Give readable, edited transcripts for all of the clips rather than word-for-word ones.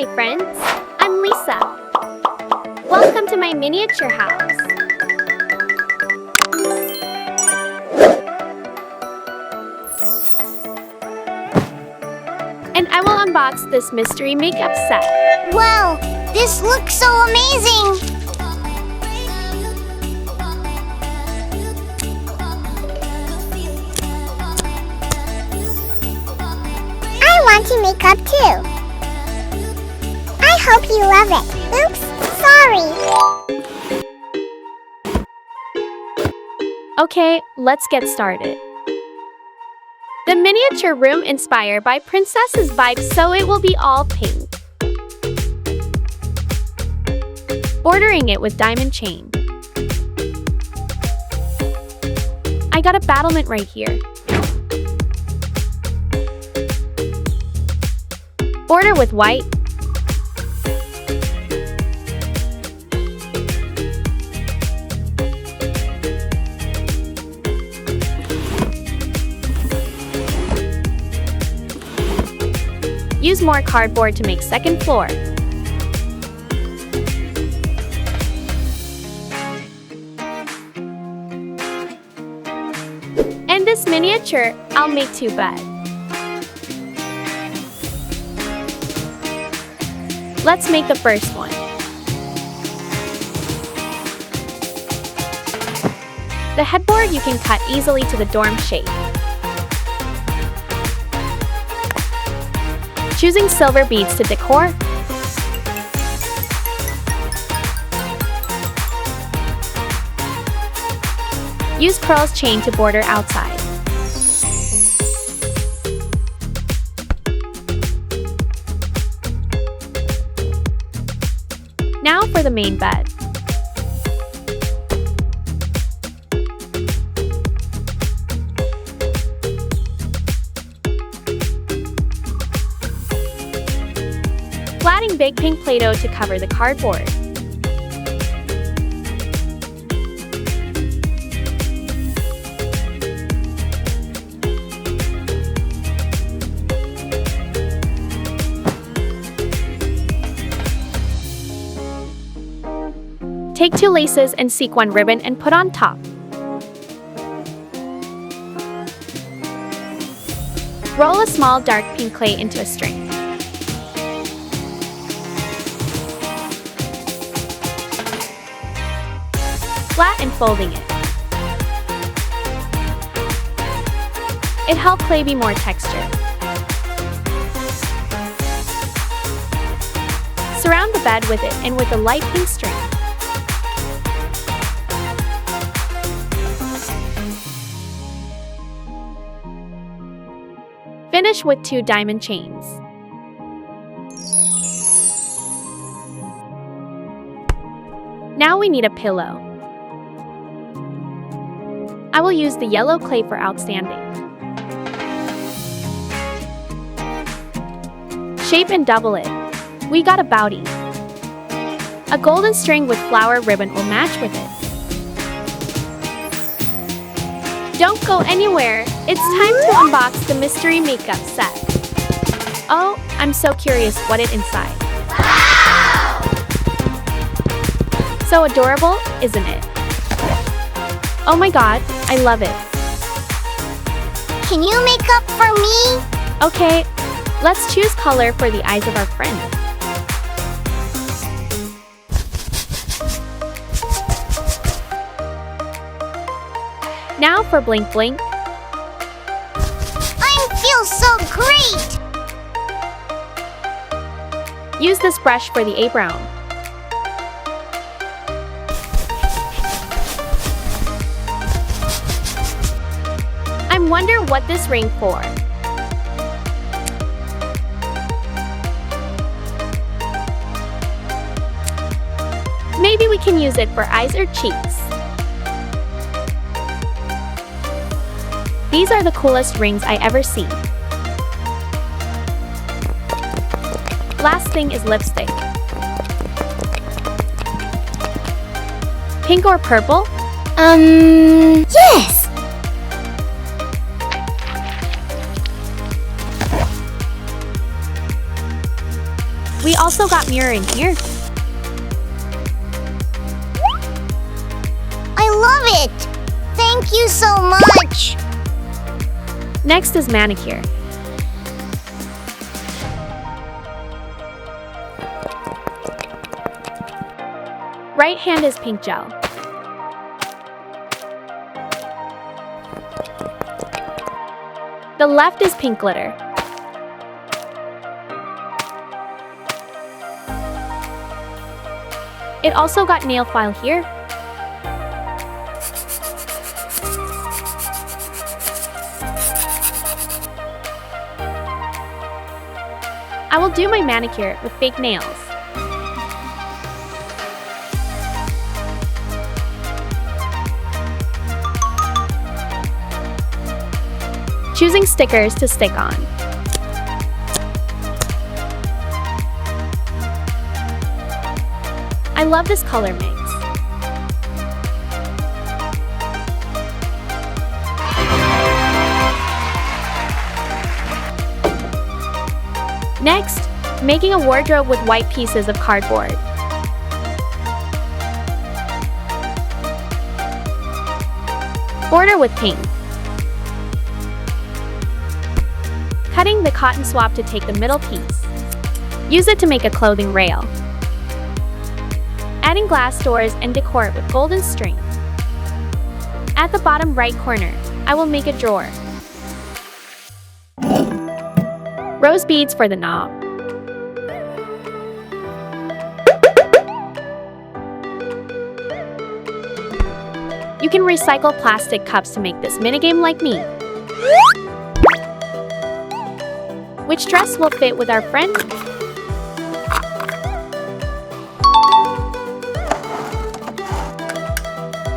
my friends. I'm Lisa. Welcome to my miniature house. And I will unbox this mystery makeup set. Wow, this looks so amazing! I want to make up too. I hope you love it. Oops, sorry. Okay, let's get started. The miniature room inspired by princess's vibe, so it will be all pink. Bordering it with diamond chain. I got a battlement right here. Border with white. Use more cardboard to make second floor. And this miniature, I'll make 2 beds. Let's make the first one. The headboard you can cut easily to the dorm shape. Choosing silver beads to decor. Use pearls chain to border outside. Now for the main bed. Flatting big pink Play-Doh to cover the cardboard. Take 2 laces and sequin ribbon and put on top. Roll a small dark pink clay into a string. Flat and folding it. It helps clay be more textured. Surround the bed with it and with a light pink string. Finish with 2 diamond chains. Now we need a pillow. I will use the yellow clay for outstanding. Shape and double it. We got a boutie. A golden string with flower ribbon will match with it. Don't go anywhere. It's time to unbox the mystery makeup set. Oh, I'm so curious what it's inside. Wow! So adorable, isn't it? Oh my god, I love it. Can you make up for me? Okay, let's choose color for the eyes of our friend. Now for blink blink. I feel so great! Use this brush for the eyebrow. I wonder what this ring for. Maybe we can use it for eyes or cheeks. These are the coolest rings I ever seen. Last thing is lipstick. Pink or purple? Yes! We also got mirror in here. I love it! Thank you so much! Next is manicure. Right hand is pink gel. The left is pink glitter. It also got nail file here. I will do my manicure with fake nails. Choosing stickers to stick on. I love this color mix. Next, making a wardrobe with white pieces of cardboard. Border with pink. Cutting the cotton swab to take the middle piece. Use it to make a clothing rail. Adding glass doors and decor it with golden string. At the bottom right corner, I will make a drawer. Rose beads for the knob. You can recycle plastic cups to make this minigame like me. Which dress will fit with our friend?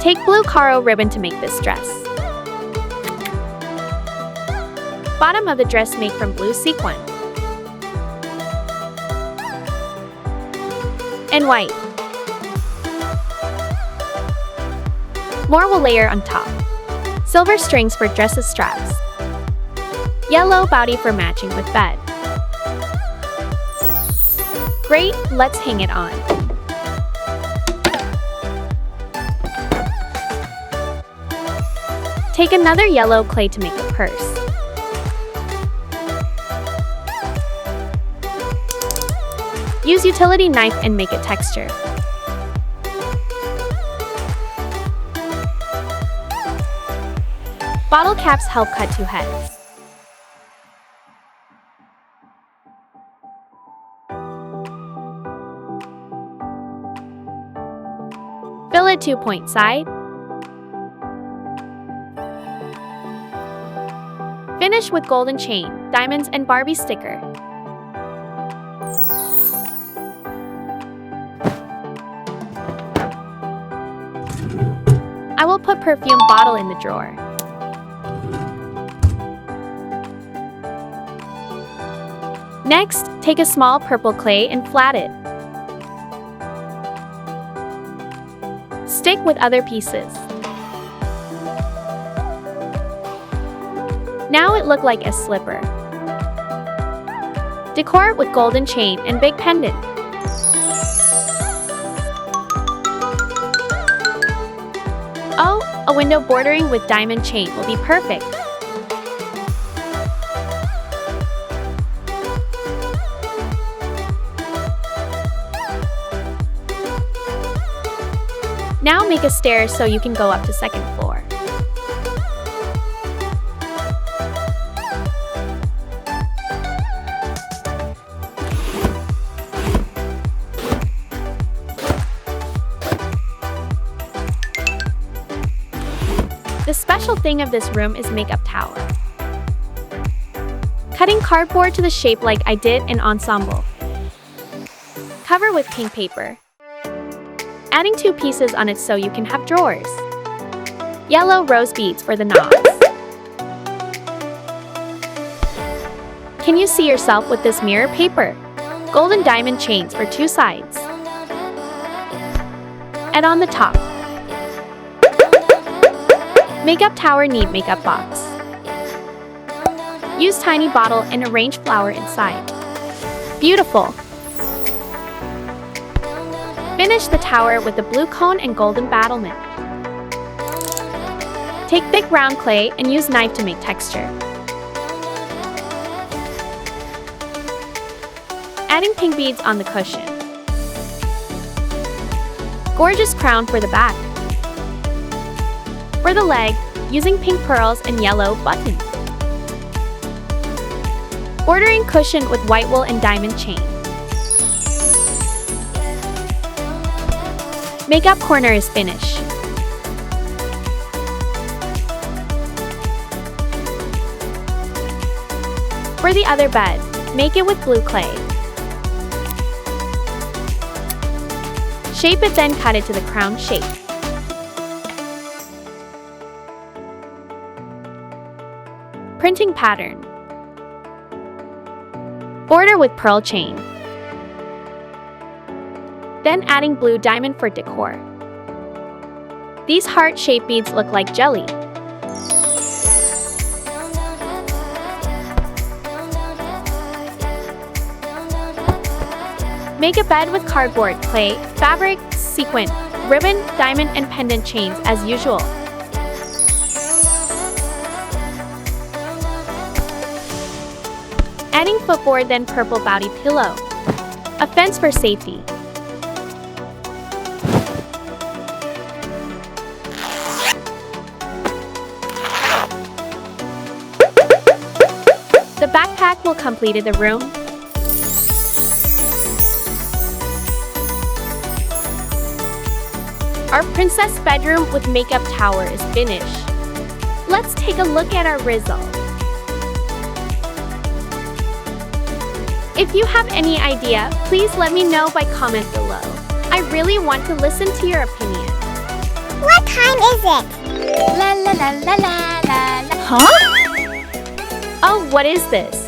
Take blue caro ribbon to make this dress. Bottom of the dress made from blue sequin. And white. More will layer on top. Silver strings for dresses straps. Yellow body for matching with bed. Great, let's hang it on. Take another yellow clay to make a purse. Use utility knife and make a texture. Bottle caps help cut two heads. Fill it 2-point side. Finish with golden chain, diamonds, and Barbie sticker. I will put perfume bottle in the drawer. Next, take a small purple clay and flat it. Stick with other pieces. Now it looked like a slipper. Decor it with golden chain and big pendant. Oh, a window bordering with diamond chain will be perfect. Now make a stair so you can go up to second floor. The special thing of this room is makeup tower. Cutting cardboard to the shape like I did in ensemble. Cover with pink paper. Adding 2 pieces on it so you can have drawers. Yellow rose beads for the knobs. Can you see yourself with this mirror paper? Golden diamond chains for 2 sides. And on the top. Makeup tower need makeup box. Use tiny bottle and arrange flower inside. Beautiful! Finish the tower with the blue cone and golden battlement. Take thick round clay and use knife to make texture. Adding pink beads on the cushion. Gorgeous crown for the back. For the leg, using pink pearls and yellow buttons. Bordering cushion with white wool and diamond chain. Makeup corner is finished. For the other bed, make it with blue clay. Shape it, then cut it to the crown shape. Printing pattern. Border with pearl chain. Then adding blue diamond for decor. These heart-shaped beads look like jelly. Make a bed with cardboard, clay, fabric, sequin, ribbon, diamond, and pendant chains as usual. Adding footboard, then purple bouty pillow. A fence for safety. The backpack will complete the room. Our princess bedroom with makeup tower is finished. Let's take a look at our result. If you have any idea, please let me know by comment below. I really want to listen to your opinion. What time is it? La la la la la la la. Huh? Oh, what is this?